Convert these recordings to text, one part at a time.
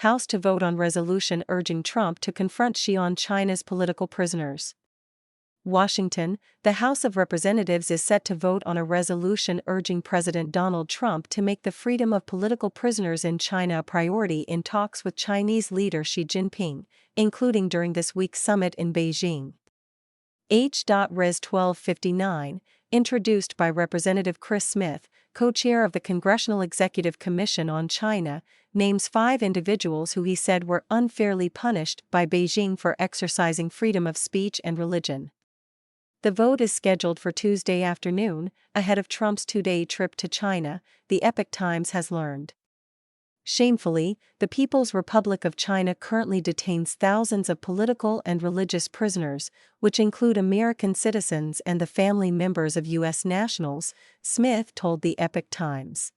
House to vote on resolution urging Trump to confront Xi on China's political prisoners. Washington, the House of Representatives is set to vote on a resolution urging President Donald Trump to make the freedom of political prisoners in China a priority in talks with Chinese leader Xi Jinping, including during this week's summit in Beijing. H.Res. 1259, introduced by Representative Chris Smith, co-chair of the Congressional Executive Commission on China, names 5 individuals who he said were unfairly punished by Beijing for exercising freedom of speech and religion. The vote is scheduled for Tuesday afternoon, ahead of Trump's 2-day trip to China, the Epoch Times has learned. Shamefully, the People's Republic of China currently detains thousands of political and religious prisoners, which include American citizens and the family members of U.S. nationals, Smith told the Epoch Times.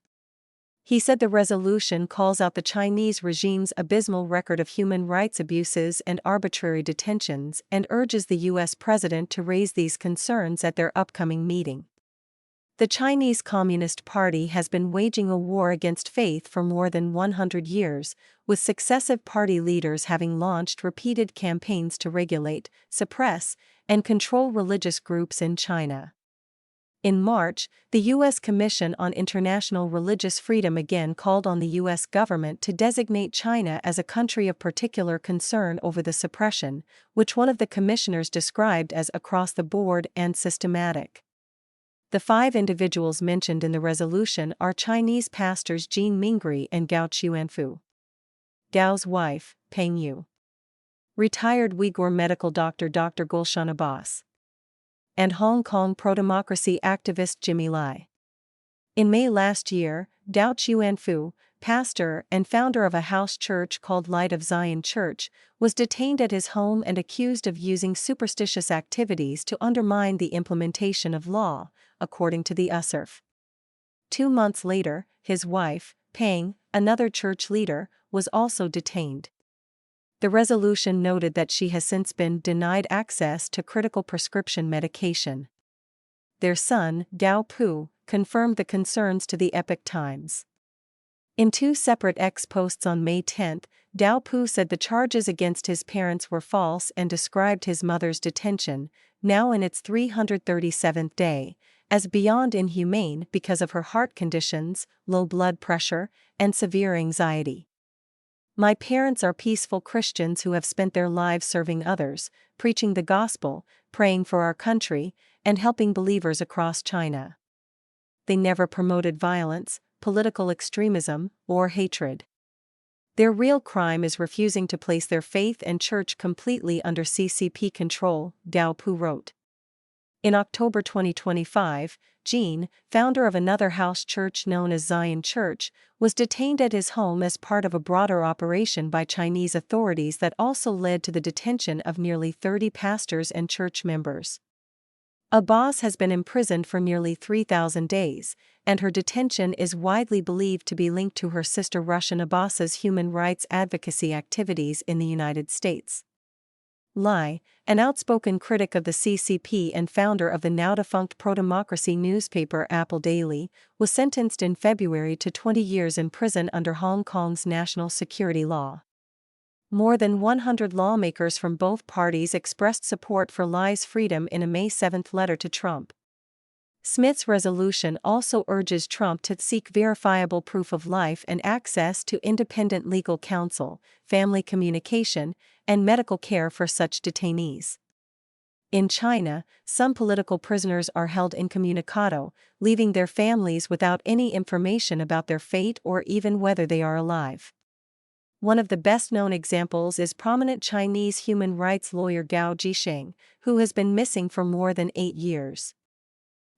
He said the resolution calls out the Chinese regime's abysmal record of human rights abuses and arbitrary detentions and urges the U.S. president to raise these concerns at their upcoming meeting. The Chinese Communist Party has been waging a war against faith for more than 100 years, with successive party leaders having launched repeated campaigns to regulate, suppress, and control religious groups in China. In March, the U.S. Commission on International Religious Freedom again called on the U.S. government to designate China as a country of particular concern over the suppression, which one of the commissioners described as across the board and systematic. The 5 individuals mentioned in the resolution are Chinese pastors Jean Mingri and Gao Chuanfu. Gao's wife, Peng Yu. Retired Uyghur medical doctor Dr. Gulshan Abbas. And Hong Kong pro-democracy activist Jimmy Lai. In May last year, Gao Chuanfu, pastor and founder of a house church called Light of Zion Church, was detained at his home and accused of using superstitious activities to undermine the implementation of law, according to the USCIRF. 2 months later, his wife, Peng, another church leader, was also detained. The resolution noted that she has since been denied access to critical prescription medication. Their son, Gao Pu, confirmed the concerns to the Epoch Times. In 2 separate X posts on May 10, Gao Pu said the charges against his parents were false and described his mother's detention, now in its 337th day, as beyond inhumane because of her heart conditions, low blood pressure, and severe anxiety. My parents are peaceful Christians who have spent their lives serving others, preaching the gospel, praying for our country, and helping believers across China. They never promoted violence, political extremism, or hatred. Their real crime is refusing to place their faith and church completely under CCP control, Gao Pu wrote. In October 2025, Jean, founder of another house church known as Zion Church, was detained at his home as part of a broader operation by Chinese authorities that also led to the detention of nearly 30 pastors and church members. Abbas has been imprisoned for nearly 3,000 days, and her detention is widely believed to be linked to her sister Russian Abbas's human rights advocacy activities in the United States. Lai, an outspoken critic of the CCP and founder of the now-defunct pro-democracy newspaper Apple Daily, was sentenced in February to 20 years in prison under Hong Kong's national security law. More than 100 lawmakers from both parties expressed support for Lai's freedom in a May 7 letter to Trump. Smith's resolution also urges Trump to seek verifiable proof of life and access to independent legal counsel, family communication, and medical care for such detainees. In China, some political prisoners are held incommunicado, leaving their families without any information about their fate or even whether they are alive. One of the best-known examples is prominent Chinese human rights lawyer Gao Zhisheng, who has been missing for more than 8 years.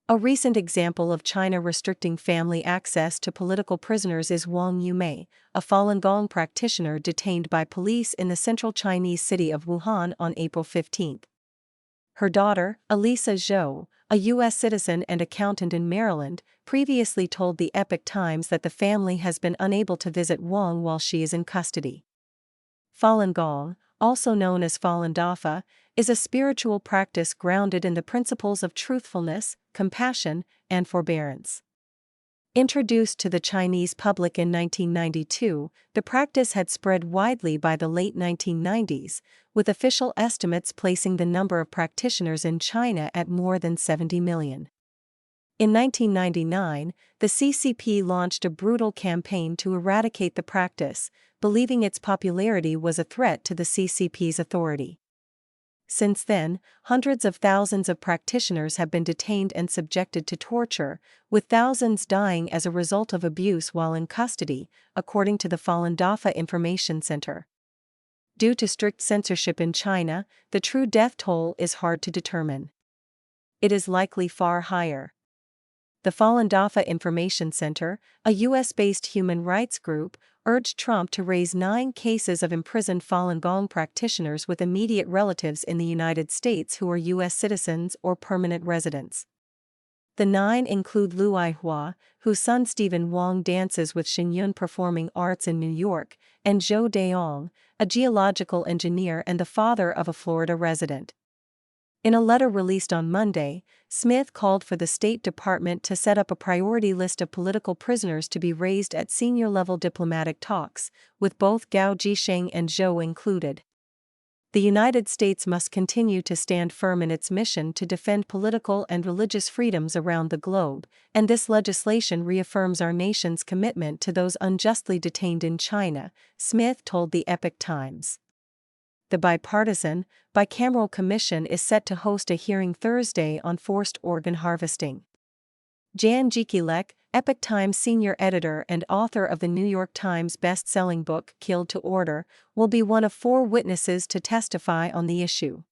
A recent example of China restricting family access to political prisoners is Wang Yumei, a Falun Gong practitioner detained by police in the central Chinese city of Wuhan on April 15. Her daughter, Elisa Zhou, a U.S. citizen and accountant in Maryland, previously told the Epoch Times that the family has been unable to visit Wang while she is in custody. Falun Gong, also known as Falun Dafa, is a spiritual practice grounded in the principles of truthfulness, compassion, and forbearance. Introduced to the Chinese public in 1992, the practice had spread widely by the late 1990s, with official estimates placing the number of practitioners in China at more than 70 million. In 1999, the CCP launched a brutal campaign to eradicate the practice, believing its popularity was a threat to the CCP's authority. Since then, hundreds of thousands of practitioners have been detained and subjected to torture, with thousands dying as a result of abuse while in custody, according to the Falun Dafa Information Center. Due to strict censorship in China, the true death toll is hard to determine. It is likely far higher. The Falun Dafa Information Center, a U.S.-based human rights group, urged Trump to raise 9 cases of imprisoned Falun Gong practitioners with immediate relatives in the United States who are U.S. citizens or permanent residents. The 9 include Lu Aihua, whose son Stephen Wong dances with Xinyun Performing Arts in New York, and Zhou Daong, a geological engineer and the father of a Florida resident. In a letter released on Monday, Smith called for the State Department to set up a priority list of political prisoners to be raised at senior-level diplomatic talks, with both Gao Jisheng and Zhou included. The United States must continue to stand firm in its mission to defend political and religious freedoms around the globe, and this legislation reaffirms our nation's commitment to those unjustly detained in China, Smith told the Epoch Times. The bipartisan, bicameral commission is set to host a hearing Thursday on forced organ harvesting. Jan Jekielek, Epoch Times senior editor and author of the New York Times best-selling book Killed to Order, will be one of 4 witnesses to testify on the issue.